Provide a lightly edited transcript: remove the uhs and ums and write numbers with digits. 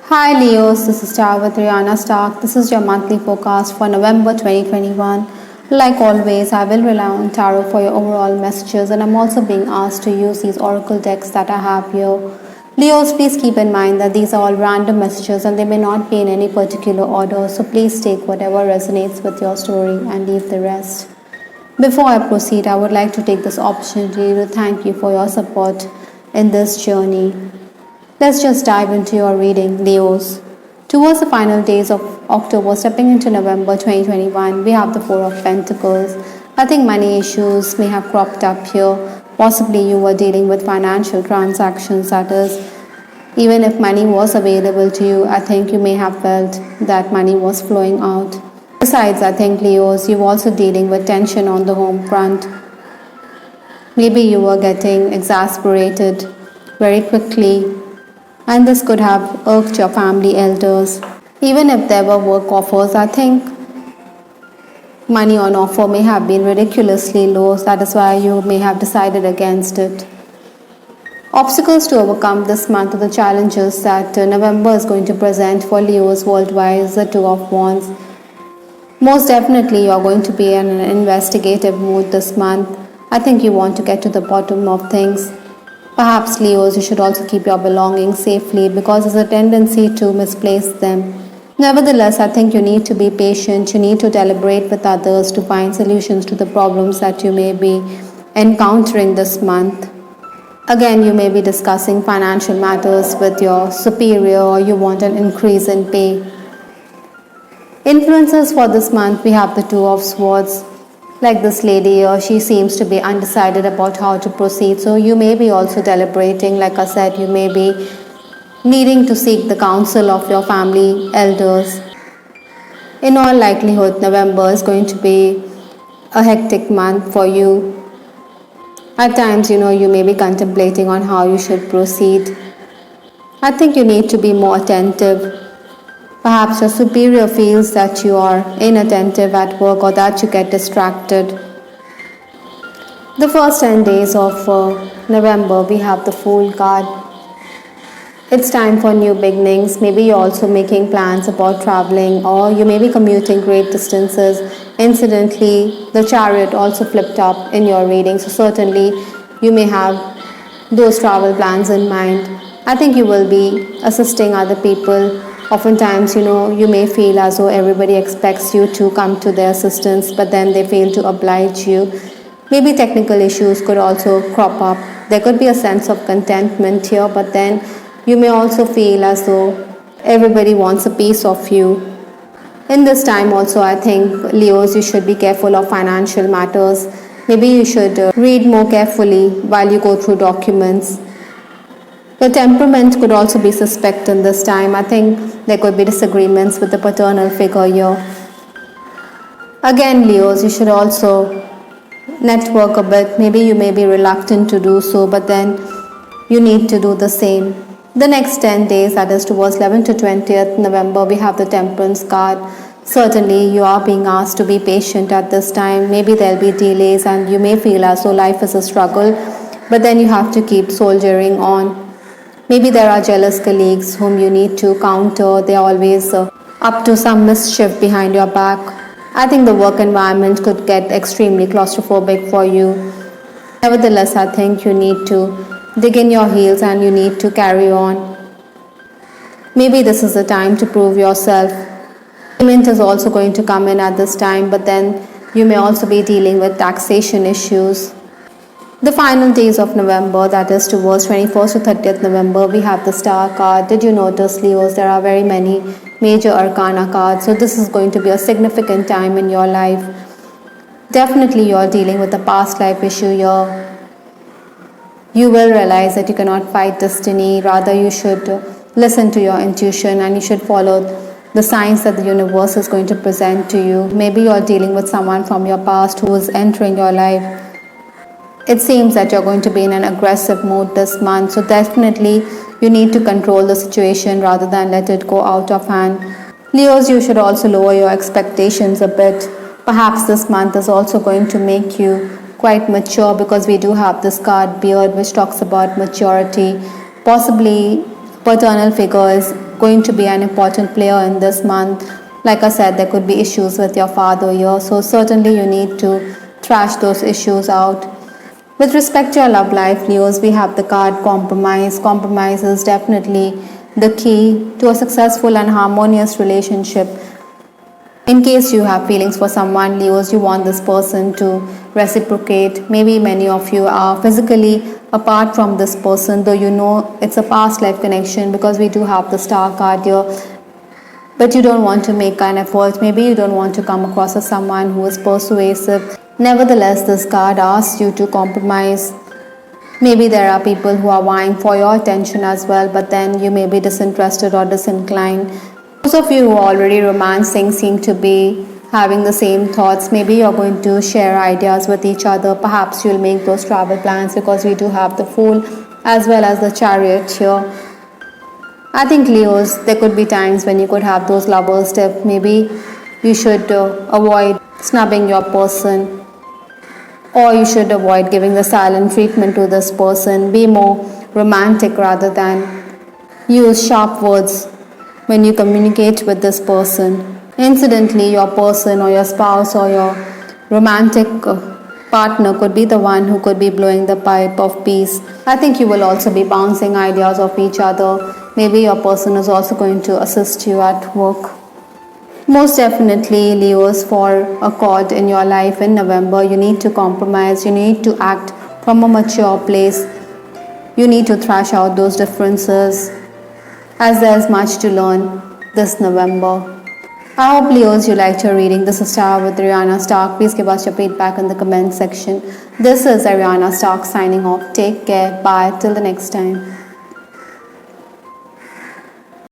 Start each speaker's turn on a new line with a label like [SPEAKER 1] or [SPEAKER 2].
[SPEAKER 1] Hi Leos, this is Star with Rihanna Stark. This is your monthly forecast for November 2021. Like always, I will rely on tarot for your overall messages, and I'm also being asked to use these oracle decks that I have here. Leos, please keep in mind that these are all random messages and they may not be in any particular order, so please take whatever resonates with your story and leave the rest. Before I proceed, I would like to take this opportunity to thank you for your support in this journey. Let's just dive into your reading, Leos. Towards the final days of October, stepping into November 2021, we have the Four of Pentacles. I think money issues may have cropped up here. Possibly you were dealing with financial transactions, that is, even if money was available to you, I think you may have felt that money was flowing out. Besides, I think Leos, you're also dealing with tension on the home front. Maybe you were getting exasperated very quickly, and this could have irked your family elders. Even if there were work offers, I think money on offer may have been ridiculously low, so that is why you may have decided against it. Obstacles to overcome this month, or the challenges that November is going to present for Leos worldwide, is the Two of Wands. Most definitely you are going to be in an investigative mood this month. I think you want to get to the bottom of things. Perhaps Leos, you should also keep your belongings safely because there's a tendency to misplace them. Nevertheless, I think you need to be patient. You need to deliberate with others to find solutions to the problems that you may be encountering this month. Again, you may be discussing financial matters with your superior, or you want an increase in pay. Influences for this month, we have the Two of Swords. Like this lady here, she seems to be undecided about how to proceed. So you may be also deliberating. Like I said, you may be needing to seek the counsel of your family elders. In all likelihood, November is going to be a hectic month for you. At times, you may be contemplating on how you should proceed. I think you need to be more attentive. Perhaps your superior feels that you are inattentive at work or that you get distracted. The first 10 days of November, we have the Fool card. It's time for new beginnings. Maybe you're also making plans about traveling, or you may be commuting great distances. Incidentally, the Chariot also flipped up in your reading, so certainly you may have those travel plans in mind. I think you will be assisting other people. Oftentimes, you may feel as though everybody expects you to come to their assistance, but then they fail to oblige you. Maybe technical issues could also crop up. There could be a sense of contentment here, but then you may also feel as though everybody wants a piece of you. In this time also, I think, Leos, you should be careful of financial matters. Maybe you should read more carefully while you go through documents. Your temperament could also be suspect in this time. I think there could be disagreements with the paternal figure here. Again, Leos, you should also network a bit. Maybe you may be reluctant to do so, but then you need to do the same. The next 10 days, that is towards 11th to 20th November, we have the Temperance card. Certainly, you are being asked to be patient at this time. Maybe there'll be delays and you may feel as though life is a struggle, but then you have to keep soldiering on. Maybe there are jealous colleagues whom you need to counter. They are always up to some mischief behind your back. I think the work environment could get extremely claustrophobic for you. Nevertheless, I think you need to dig in your heels and you need to carry on. Maybe this is the time to prove yourself. Payment is also going to come in at this time, but then you may also be dealing with taxation issues. The final days of November, that is towards 21st to 30th November, we have the Star card. Did you notice, Leos, there are very many major arcana cards, so this is going to be a significant time in your life. Definitely you are dealing with a past life issue here. You will realize that you cannot fight destiny. Rather, you should listen to your intuition and you should follow the signs that the universe is going to present to you. Maybe you are dealing with someone from your past who is entering your life. It seems that you're going to be in an aggressive mood this month, so definitely you need to control the situation rather than let it go out of hand. Leos, you should also lower your expectations a bit. Perhaps this month is also going to make you quite mature because we do have this card Beard, which talks about maturity. Possibly paternal figure is going to be an important player in this month. Like I said, there could be issues with your father here, so certainly you need to thrash those issues out. With respect to your love life, Leos, we have the card compromise. Compromise is definitely the key to a successful and harmonious relationship. In case you have feelings for someone, Leos, you want this person to reciprocate. Maybe many of you are physically apart from this person, though you know it's a past life connection because we do have the star card here. But you don't want to make an effort. Maybe you don't want to come across as someone who is persuasive. Nevertheless, this card asks you to compromise. Maybe there are people who are vying for your attention as well, but then you may be disinterested or disinclined. Those of you who are already romancing seem to be having the same thoughts. Maybe you're going to share ideas with each other. Perhaps you'll make those travel plans because we do have the Fool as well as the Chariot here. I think, Leos, there could be times when you could have those lovers tips. Maybe you should avoid snubbing your person, or you should avoid giving the silent treatment to this person. Be more romantic rather than use sharp words when you communicate with this person. Incidentally, your person or your spouse or your romantic partner could be the one who could be blowing the pipe of peace. I think you will also be bouncing ideas of each other. Maybe your person is also going to assist you at work. Most definitely, Leos, for a chord in your life in November, you need to compromise. You need to act from a mature place. You need to thrash out those differences, as there's much to learn this November. I hope, Leos, you liked your reading. This is Tara with Ariana Stark. Please give us your feedback in the comment section. This is Ariana Stark signing off. Take care. Bye. Till the next time.